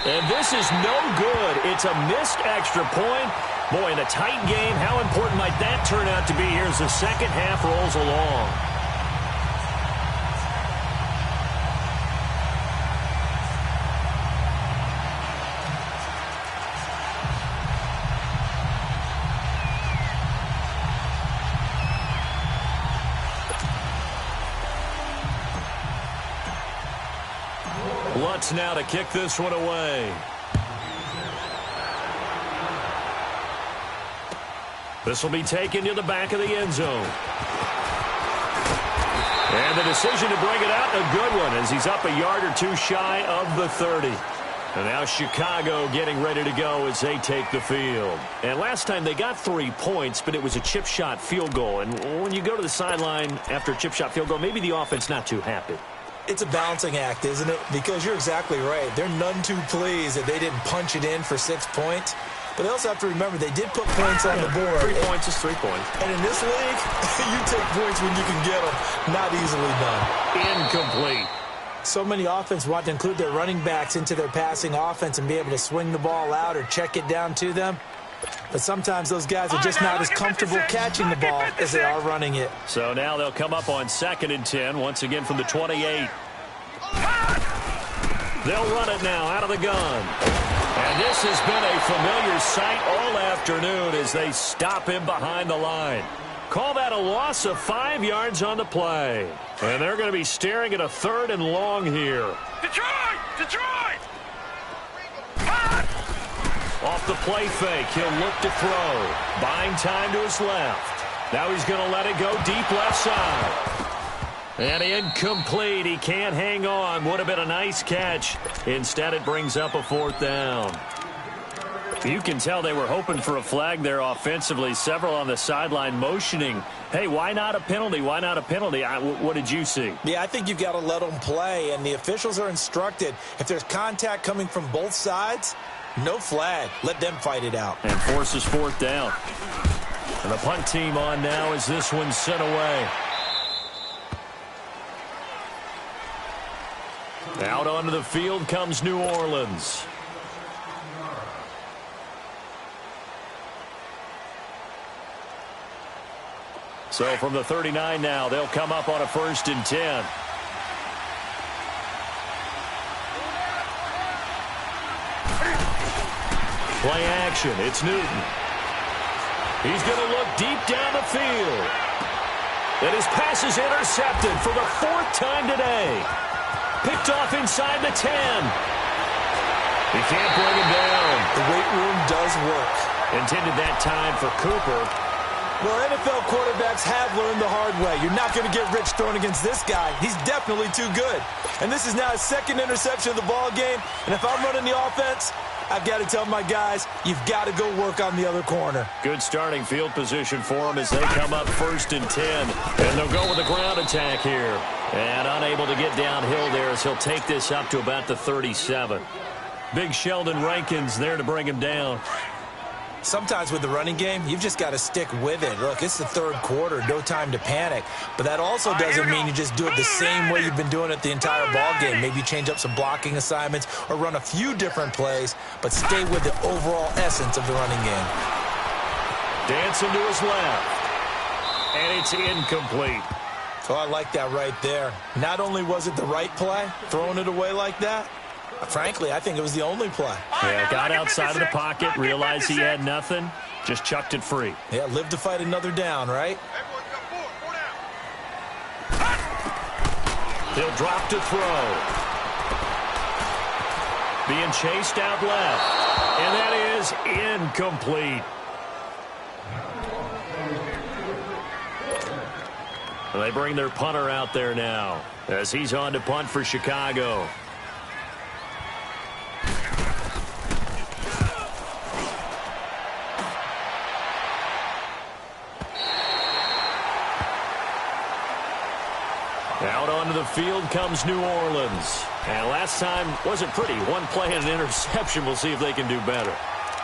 And this is no good. It's a missed extra point. Boy, in a tight game, how important might that turn out to be here as the second half rolls along? Punts now to kick this one away. This will be taken to the back of the end zone. And the decision to bring it out, a good one, as he's up a yard or two shy of the 30. And now Chicago getting ready to go as they take the field. And last time they got 3 points, but it was a chip shot field goal. And when you go to the sideline after a chip shot field goal, maybe the offense not too happy. It's a balancing act, isn't it? Because you're exactly right. They're none too pleased that they didn't punch it in for 6 points. But they also have to remember they did put points on the board. 3 points is 3 points. And in this league, you take points when you can get them. Not easily done. Incomplete. So many offenses want to include their running backs into their passing offense and be able to swing the ball out or check it down to them. But sometimes those guys are just not as comfortable catching the ball as they are running it. So now they'll come up on 2nd and 10, once again from the 28. They'll run it now out of the gun. And this has been a familiar sight all afternoon as they stop him behind the line. Call that a loss of 5 yards on the play. And they're going to be staring at a 3rd and long here. Detroit! Detroit! Off the play fake, he'll look to throw. Buying time to his left. Now he's going to let it go deep left side. And incomplete. He can't hang on. Would have been a nice catch. Instead, it brings up a 4th down. You can tell they were hoping for a flag there offensively. Several on the sideline motioning. Hey, why not a penalty? Why not a penalty? What did you see? Yeah, I think you've got to let them play. And the officials are instructed, if there's contact coming from both sides, no flag. Let them fight it out. And forces 4th down. And the punt team on now as this one's sent away. Out onto the field comes New Orleans. So from the 39 now, they'll come up on a 1st and 10. Play action. It's Newton. He's going to look deep down the field. And his pass is intercepted for the 4th time today. Picked off inside the 10. He can't bring him down. The weight room does work. Intended that time for Cooper. Well, NFL quarterbacks have learned the hard way. You're not going to get rich throwing against this guy. He's definitely too good. And this is now his 2nd interception of the ball game. And if I'm running the offense, I've got to tell my guys, you've got to go work on the other corner. Good starting field position for them as they come up 1st and 10. And they'll go with a ground attack here. And unable to get downhill there as he'll take this up to about the 37. Big Sheldon Rankins there to bring him down. Sometimes with the running game, you've just got to stick with it. Look, it's the 3rd quarter, no time to panic. But that also doesn't mean you just do it the same way you've been doing it the entire ball game. Maybe change up some blocking assignments or run a few different plays, but stay with the overall essence of the running game. Dancing to his left. And it's incomplete. Oh, I like that right there. Not only was it the right play, throwing it away like that, frankly, I think it was the only play. Yeah, got outside of the pocket, realized he had nothing, just chucked it free. Yeah, live to fight another down, right? He'll drop to throw. Being chased out left. And that is incomplete. They bring their punter out there now as he's on to punt for Chicago. Out onto the field comes New Orleans. And last time wasn't pretty. One play and an interception. We'll see if they can do better.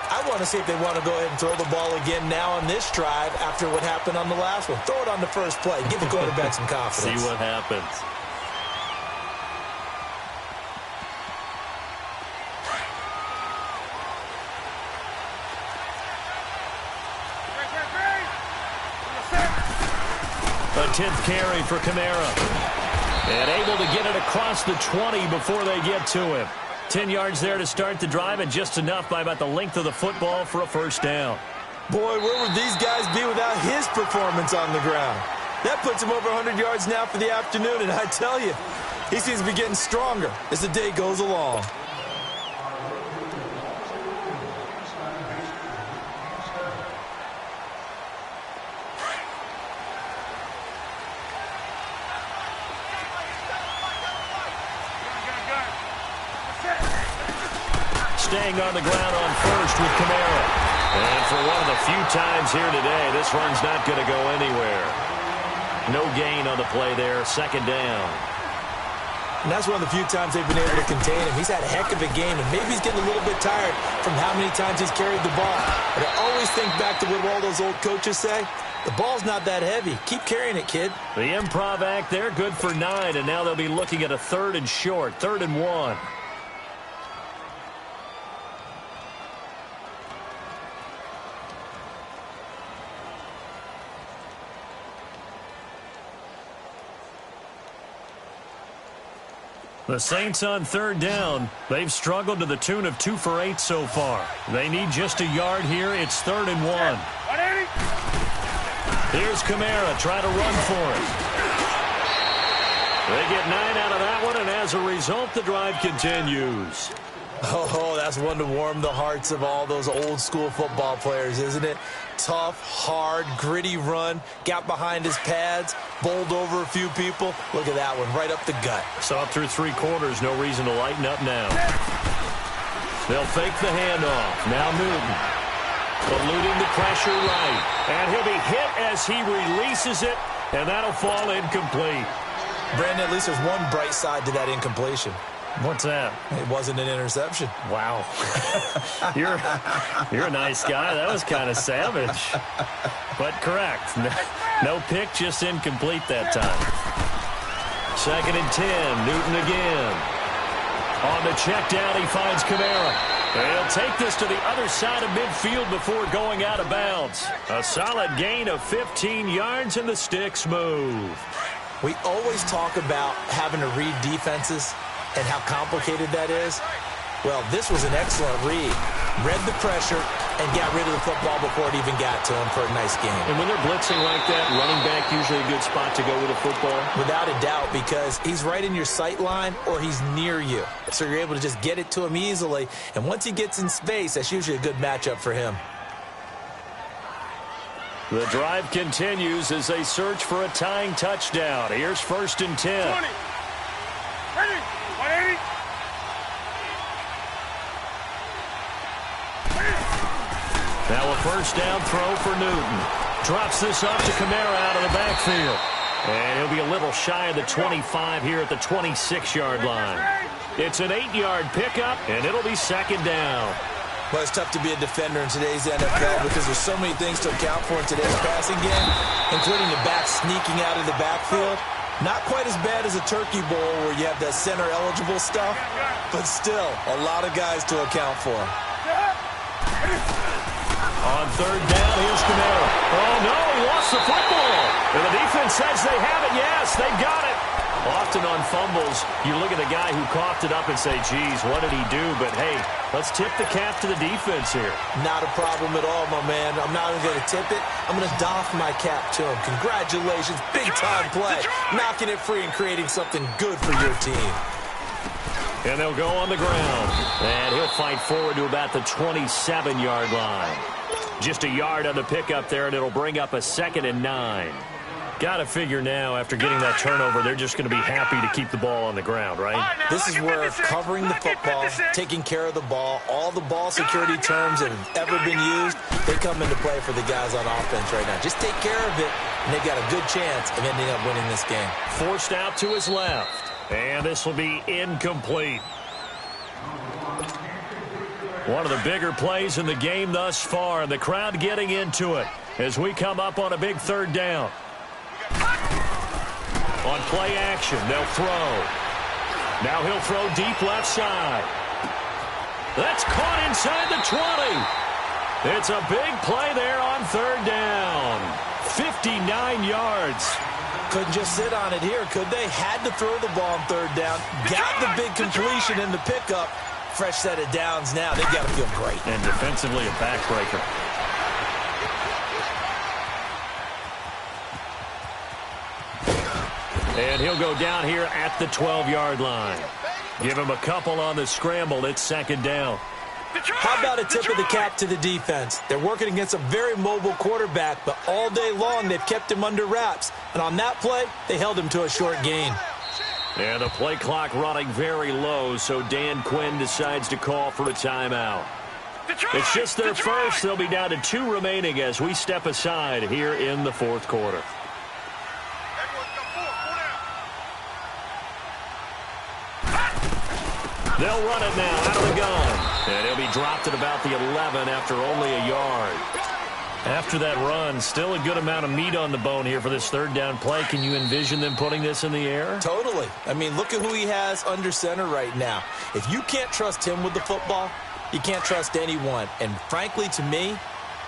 I want to see if they want to go ahead and throw the ball again now on this drive after what happened on the last one. Throw it on the first play. Give the quarterback some confidence. See what happens. A 10th carry for Kamara. And able to get it across the 20 before they get to him. 10 yards there to start the drive, and just enough by about the length of the football for a 1st down. Boy, where would these guys be without his performance on the ground? That puts him over 100 yards now for the afternoon, and I tell you, He seems to be getting stronger as the day goes along. Staying on the ground on first with Kamara. And for one of the few times here today, this run's not going to go anywhere. No gain on the play there, second down. And that's one of the few times they've been able to contain him. He's had a heck of a game, and maybe he's getting a little bit tired from how many times he's carried the ball. But I always think back to what all those old coaches say. The ball's not that heavy. Keep carrying it, kid. The improv act there, good for 9, and now they'll be looking at a 3rd and short, 3rd and 1. The Saints on 3rd down. They've struggled to the tune of 2 for 8 so far. They need just a yard here. It's 3rd and 1. Here's Kamara. Try to run for it. They get 9 out of that one, and as a result, the drive continues. Oh, that's one to warm the hearts of all those old school football players, isn't it? Tough, hard, gritty run, got behind his pads, bowled over a few people. Look at that one, right up the gut. So up through 3 quarters, no reason to lighten up now. They'll fake the handoff. Now Newton. Eluding the pressure right. And he'll be hit as he releases it, and that'll fall incomplete. Brandon, at least there's one bright side to that incompletion. What's that? It wasn't an interception. Wow. You're a nice guy. That was kind of savage. But correct. No pick, just incomplete that time. 2nd and 10. Newton again. On the check down, he finds Kamara. And he'll take this to the other side of midfield before going out of bounds. A solid gain of 15 yards, and the sticks move. We always talk about having to read defenses and how complicated that is. Well, this was an excellent read. Read the pressure and got rid of the football before it even got to him for a nice game. And when they're blitzing like that, running back usually a good spot to go with a football? Without a doubt, because he's right in your sight line or he's near you. So you're able to just get it to him easily. And once he gets in space, that's usually a good matchup for him. The drive continues as they search for a tying touchdown. Here's 1st and 10. 20. Ready. 180. Now a 1st down throw for Newton. Drops this up to Kamara out of the backfield. And he'll be a little shy of the 25 here at the 26-yard line. It's an 8-yard pickup, and it'll be 2nd down. Well, it's tough to be a defender in today's NFL because there's so many things to account for in today's passing game, including the back sneaking out of the backfield. Not quite as bad as a turkey bowl where you have that center-eligible stuff, but still a lot of guys to account for. On 3rd down, here's Kamara. Oh, no, he lost the football. And the defense says they have it. Yes, they got it. Often on fumbles, you look at the guy who coughed it up and say, geez, what did he do? But, hey, let's tip the cap to the defense here. Not a problem at all, my man. I'm not even going to tip it. I'm going to doff my cap to him. Congratulations. Big-time play. Knocking it free and creating something good for your team. And they'll go on the ground. And he'll fight forward to about the 27-yard line. Just a yard on the pickup there, and it'll bring up a 2nd and 9. Got to figure now, after getting that turnover, they're just going to be happy to keep the ball on the ground, right? This is where covering the football, taking care of the ball, all the ball security terms that have ever been used, they come into play for the guys on offense right now. Just take care of it, and they've got a good chance of ending up winning this game. Forced out to his left, and this will be incomplete. One of the bigger plays in the game thus far, and the crowd getting into it as we come up on a big 3rd down. On play action, they'll throw. Now he'll throw deep left side. That's caught inside the 20. It's a big play there on 3rd down. 59 yards. Couldn't just sit on it here, could they? Had to throw the ball on 3rd down. Got the big completion in the pickup. Fresh set of downs now. They got to feel great. And defensively a backbreaker. And he'll go down here at the 12-yard line. Give him a couple on the scramble. It's second down. How about a tip of the cap to the defense? They're working against a very mobile quarterback, but all day long they've kept him under wraps. And on that play, they held him to a short gain. And the play clock running very low, so Dan Quinn decides to call for a timeout. It's just their first. They'll be down to 2 remaining as we step aside here in the fourth quarter. They'll run it now out of the gun. And he'll be dropped at about the 11 after only a yard. After that run, still a good amount of meat on the bone here for this third down play. Can you envision them putting this in the air? Totally. I mean, look at who he has under center right now. If you can't trust him with the football, you can't trust anyone. And frankly, to me,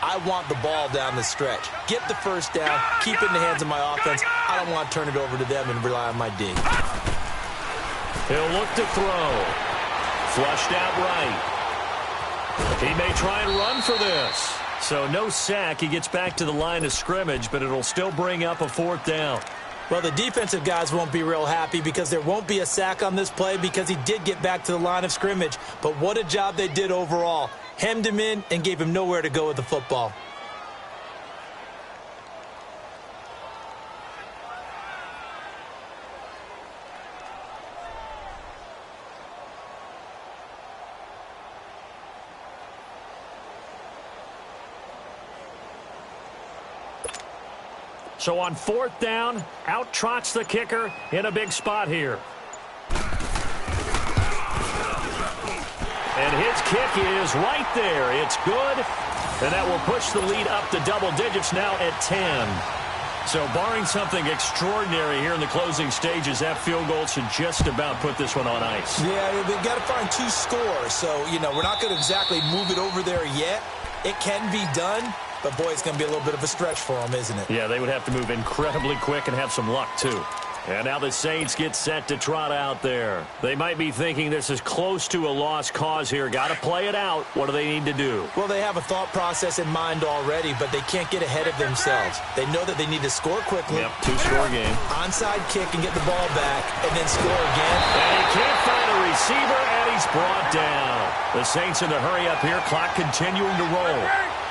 I want the ball down the stretch. Get the first down, keep it in the hands of my offense. I don't want to turn it over to them and rely on my D. He'll look to throw. Flushed out right. He may try and run for this. So no sack. He gets back to the line of scrimmage, but it'll still bring up a fourth down. Well, the defensive guys won't be real happy because there won't be a sack on this play because he did get back to the line of scrimmage. But what a job they did overall. Hemmed him in and gave him nowhere to go with the football. So on fourth down, out trots the kicker in a big spot here. And his kick is right there. It's good. And that will push the lead up to double digits now at 10. So barring something extraordinary here in the closing stages, that field goal should just about put this one on ice. Yeah, they've got to find 2 scores. So, we're not going to exactly move it over there yet. It can be done. But, boy, it's going to be a little bit of a stretch for them, isn't it? Yeah, they would have to move incredibly quick and have some luck, too. And now the Saints get set to trot out there. They might be thinking this is close to a lost cause here. Got to play it out. What do they need to do? Well, they have a thought process in mind already, but they can't get ahead of themselves. They know that they need to score quickly. Yep, 2-score game. Onside kick and get the ball back, and then score again. And he can't find a receiver, and he's brought down. The Saints in the hurry up here. Clock continuing to roll.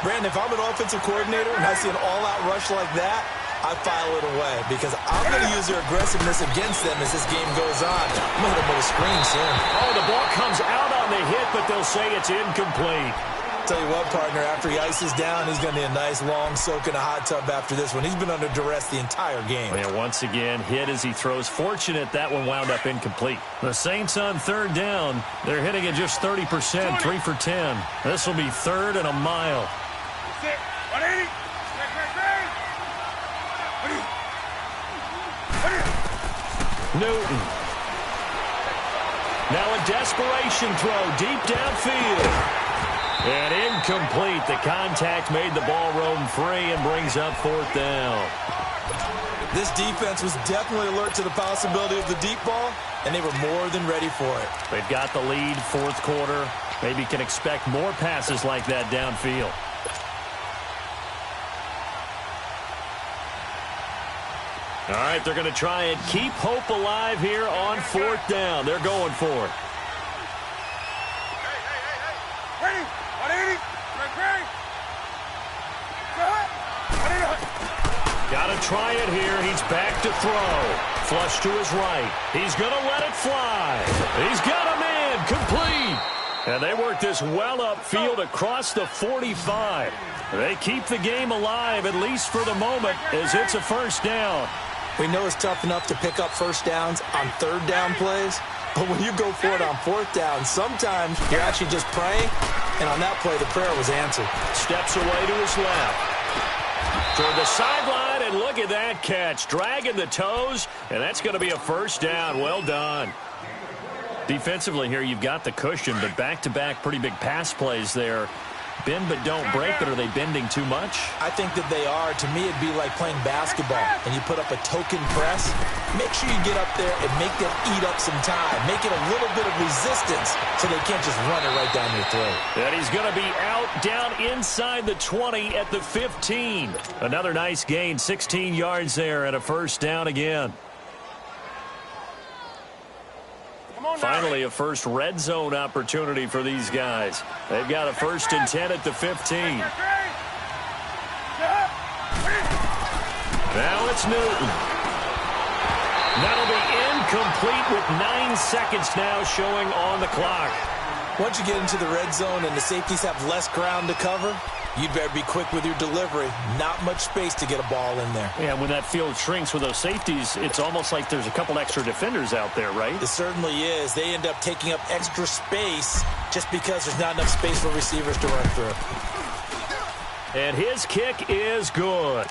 Brandon, if I'm an offensive coordinator and I see an all-out rush like that, I file it away because I'm going to use their aggressiveness against them as this game goes on. I'm going to hit them with a screen soon. Oh, the ball comes out on the hit, but they'll say it's incomplete. Tell you what, partner, after he ices down, he's going to need a nice long soak in a hot tub after this one. He's been under duress the entire game. Yeah, once again, hit as he throws. Fortunate that one wound up incomplete. The Saints on third down. They're hitting at just 30%, 3 for 10. This will be third and a mile. 180. Newton. Now a desperation throw deep downfield. And incomplete. The contact made the ball roam free and brings up fourth down. This defense was definitely alert to the possibility of the deep ball, and they were more than ready for it. They've got the lead, fourth quarter. Maybe can expect more passes like that downfield. All right, they're going to try and keep hope alive here on fourth down. They're going for it. Ready? 180. Ready? Got to try it here. He's back to throw. Flush to his right. He's going to let it fly. He's got a man. Complete. And they work this well upfield across the 45. They keep the game alive, at least for the moment, as it's a first down. We know it's tough enough to pick up first downs on third down plays, but when you go for it on fourth down, sometimes you're actually just praying, and on that play, the prayer was answered. Steps away to his left. Toward the sideline, and look at that catch. Dragging the toes, and that's going to be a first down. Well done. Defensively here, you've got the cushion, but back-to-back pretty big pass plays there. Bend but don't break, but are they bending too much? I think that they are. To me, it'd be like playing basketball, and you put up a token press. Make sure you get up there and make them eat up some time. Make it a little bit of resistance so they can't just run it right down your throat. And he's going to be out down inside the 20 at the 15. Another nice gain, 16 yards there, and a first down again. Finally, a first red zone opportunity for these guys. They've got a 1st and 10 at the 15. Now it's Newton. That'll be incomplete with 9 seconds now showing on the clock. Once you get into the red zone and the safeties have less ground to cover, you'd better be quick with your delivery. Not much space to get a ball in there. Yeah, when that field shrinks with those safeties, it's almost like there's a couple extra defenders out there, right? It certainly is. They end up taking up extra space just because there's not enough space for receivers to run through. And his kick is good.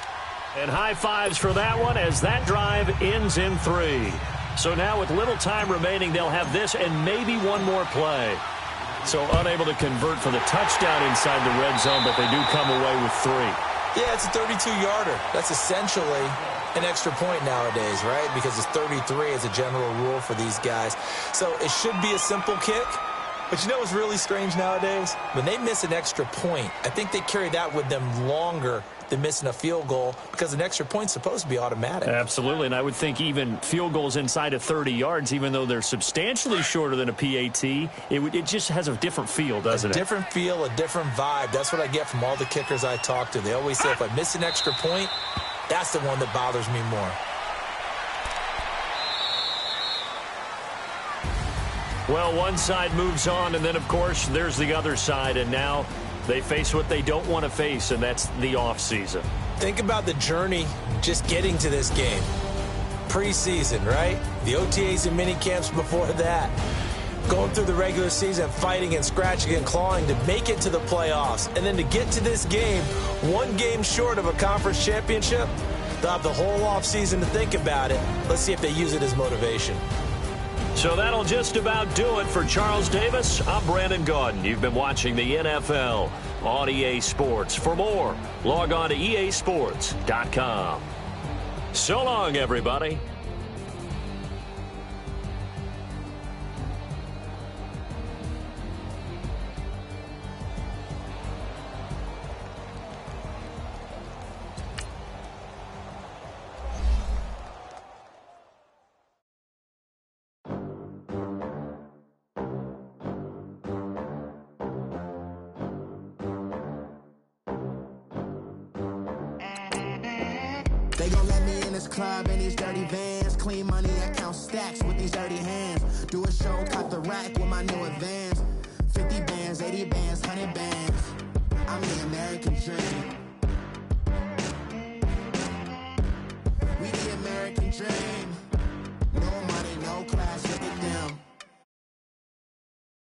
And high fives for that one as that drive ends in 3. So now with little time remaining, they'll have this and maybe one more play. So unable to convert for the touchdown inside the red zone, but they do come away with 3. Yeah, it's a 32-yarder. That's essentially an extra point nowadays, right? Because it's 33 as a general rule for these guys. So it should be a simple kick. But you know what's really strange nowadays? When they miss an extra point, I think they carry that with them longer than missing a field goal because an extra point's supposed to be automatic. Absolutely, and I would think even field goals inside of 30 yards, even though they're substantially shorter than a PAT, it just has a different feel, doesn't it? A different feel, a different vibe. That's what I get from all the kickers I talk to. They always say if I miss an extra point, that's the one that bothers me more. Well, one side moves on, and then, of course, there's the other side, and now they face what they don't want to face, and that's the offseason. Think about the journey just getting to this game. Preseason, right? The OTAs and mini camps before that. Going through the regular season, fighting and scratching and clawing to make it to the playoffs. And then to get to this game, one game short of a conference championship, they'll have the whole offseason to think about it. Let's see if they use it as motivation. So that'll just about do it for Charles Davis. I'm Brandon Gaudin. You've been watching the NFL on EA Sports. For more, log on to easports.com. So long, everybody. They gon' let me in this club in these dirty vans. Clean money, I count stacks with these dirty hands. Do a show, cut the rack with my new advance. 50 bands, 80 bands, 100 bands. I'm the American dream. We the American dream.